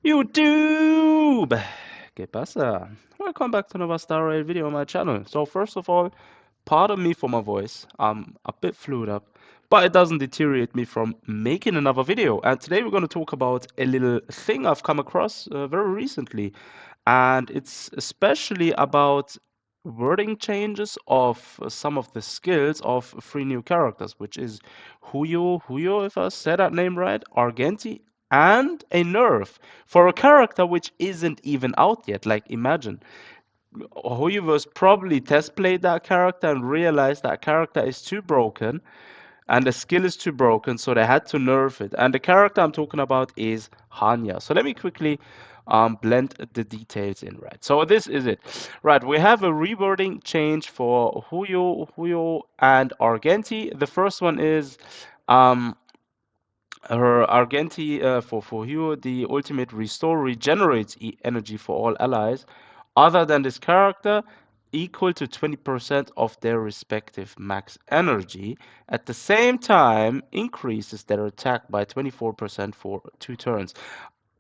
YouTube! ¿Qué pasa? Welcome back to another Star Rail video on my channel. So first of all, pardon me for my voice. I'm a bit flued up, but it doesn't deteriorate me from making another video. And today we're going to talk about a little thing I've come across very recently. And it's especially about wording changes of some of the skills of three new characters, which is Huohuo, if I said that name right, Argenti, and a nerf for a character which isn't even out yet. Like, imagine Hoyverse probably test played that character and realized that character is too broken and the skill is too broken, so they had to nerf it. And the character I'm talking about is Hanya. So let me quickly blend the details in, right? So this is it. Right, we have a rewording change for Huohuo and Argenti. The first one is um, her Argenti for Hero, the ultimate restore regenerates energy for all allies other than this character equal to 20% of their respective max energy. At the same time, increases their attack by 24% for 2 turns.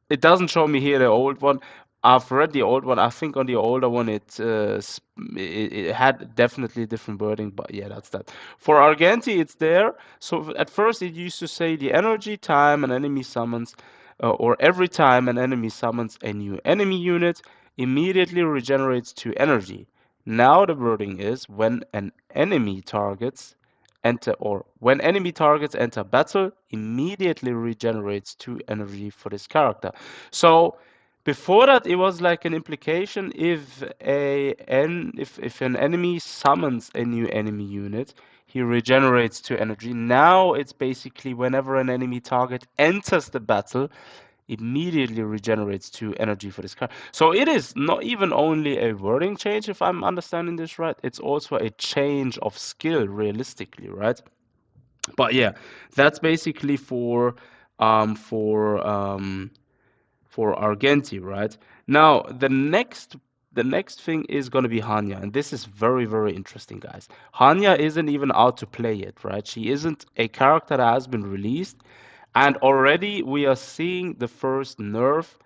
It doesn't show me here the old one. I've read the old one. I think on the older one it had definitely different wording, but yeah, that's that. For Argenti, it's there. So at first it used to say the energy time an enemy summons, or every time an enemy summons a new enemy unit, immediately regenerates 2 energy. Now the wording is when an enemy targets enter or when enemy targets enter battle, immediately regenerates 2 energy for this character. So before that, it was like an implication if an enemy summons a new enemy unit, he regenerates 2 energy. Now it's basically whenever an enemy target enters the battle, immediately regenerates 2 energy for this card. So it is not even only a wording change, if I'm understanding this right. It's also a change of skill, realistically, right? But yeah, that's basically um, for um, for Argenti, right? Now the next thing is going to be Hanya, and this is very, very interesting, guys. Hanya isn't even out to play yet, right? She isn't a character that has been released, and already we are seeing the first nerf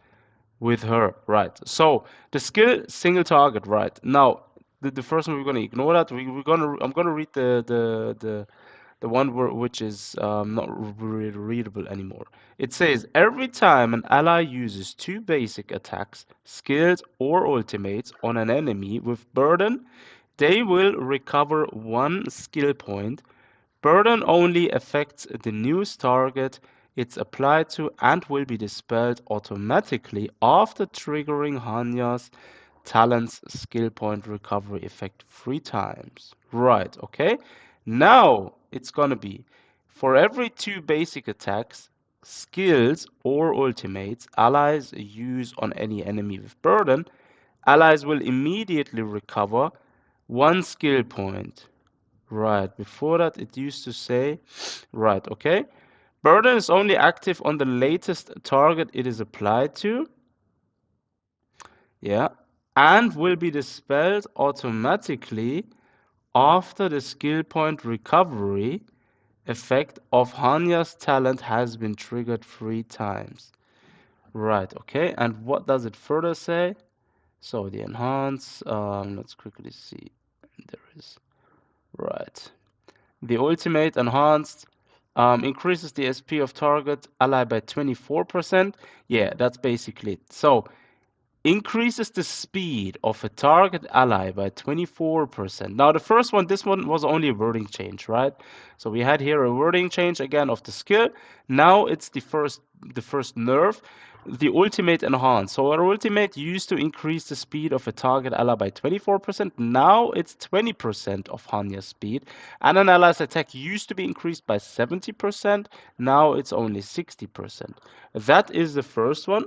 with her, right? So the skill single target, right? Now the first one we're going to ignore that. I'm going to read the one which is not readable anymore. It says every time an ally uses 2 basic attacks, skills, or ultimates on an enemy with burden, they will recover 1 skill point. Burden only affects the newest target it's applied to and will be dispelled automatically after triggering Hanya's talent's skill point recovery effect 3 times. Right, okay? Now it's gonna be for every 2 basic attacks, skills, or ultimates allies use on any enemy with burden, allies will immediately recover 1 skill point. Right, before that it used to say, right, okay. Burden is only active on the latest target it is applied to. Yeah. And will be dispelled automatically after the skill point recovery effect of Hanya's talent has been triggered 3 times. Right, okay. And what does it further say? So the enhance, let's quickly see. There is, right. The ultimate enhanced increases the SP of target ally by 24%. Yeah, that's basically it. So increases the speed of a target ally by 24%. Now the first one, this one was only a wording change, right? So we had here a wording change again of the skill. Now it's the first nerf, the ultimate enhance. So our ultimate used to increase the speed of a target ally by 24%. Now it's 20% of Hanya's speed. And an ally's attack used to be increased by 70%. Now it's only 60%. That is the first one.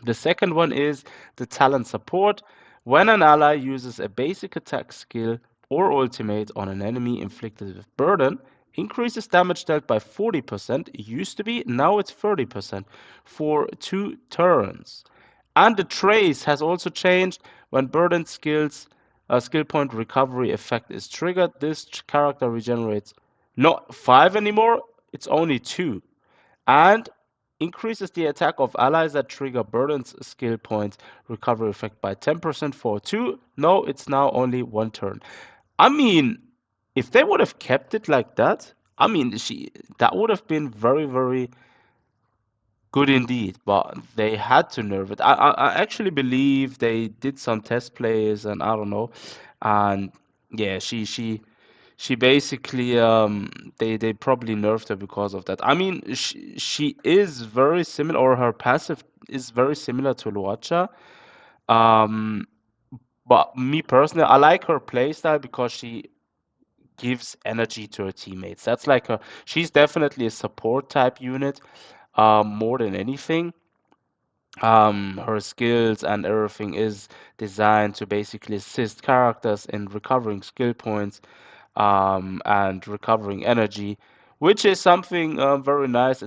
The second one is the talent support. When an ally uses a basic attack skill or ultimate on an enemy inflicted with burden, increases damage dealt by 40%. It used to be, now it's 30% for 2 turns. And the trace has also changed. When burden skills skill point recovery effect is triggered, this character regenerates not 5 anymore, it's only 2. And increases the attack of allies that trigger Burden's skill points recovery effect by 10% for 2. No, it's now only 1 turn. I mean, if they would have kept it like that, I mean, that would have been very, very good indeed, but they had to nerf it. I actually believe they did some test plays and I don't know, and yeah, she basically they probably nerfed her because of that. I mean, she is very similar, or her passive is very similar to Luacha. Um, but me personally, I like her playstyle because she gives energy to her teammates. That's like she's definitely a support type unit, more than anything. Her skills and everything is designed to basically assist characters in recovering skill points, and recovering energy, which is something very nice.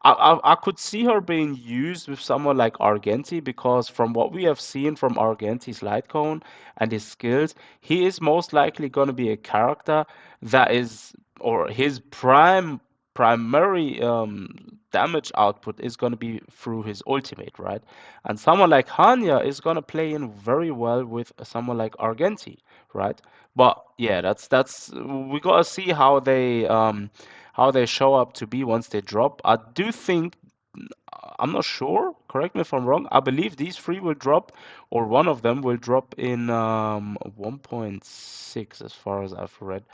I could see her being used with someone like Argenti because from what we have seen from Argenti's light cone and his skills, he is most likely going to be a character that is, or his primary damage output is going to be through his ultimate, right? And someone like Hanya is going to play in very well with someone like Argenti, right? But yeah, that's we gotta see how they show up to be once they drop. I do think, I'm not sure, correct me if I'm wrong. I believe these three will drop, or one of them will drop in 1.6 as far as I've read.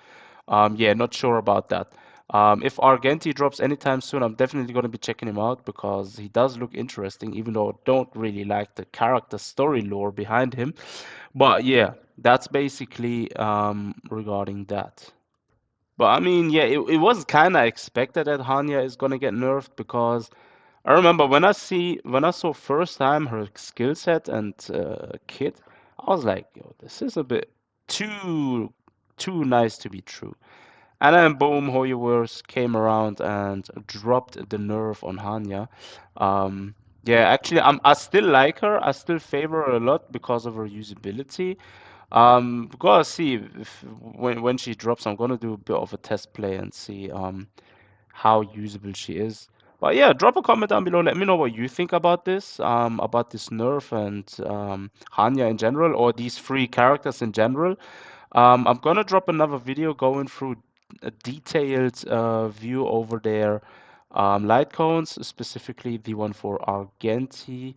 Yeah, not sure about that. If Argenti drops anytime soon, I'm definitely going to be checking him out because he does look interesting, even though I don't really like the character story lore behind him. But yeah, that's basically regarding that. But I mean, yeah, it was kind of expected that Hanya is gonna get nerfed because I remember when I saw first time her skill set and kit, I was like, yo, this is a bit too too nice to be true. And then boom, Hoyoverse came around and dropped the nerf on Hanya. Yeah, actually, I still like her. I still favor her a lot because of her usability. Gotta see if when she drops, I'm gonna do a bit of a test play and see how usable she is. But yeah, drop a comment down below. Let me know what you think about this nerf and Hanya in general, or these three characters in general. I'm gonna drop another video going through a detailed view over their light cones, specifically the one for Argenti.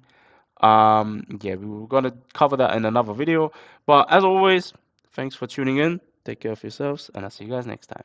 Yeah, we were gonna cover that in another video. But as always, thanks for tuning in. Take care of yourselves, and I'll see you guys next time.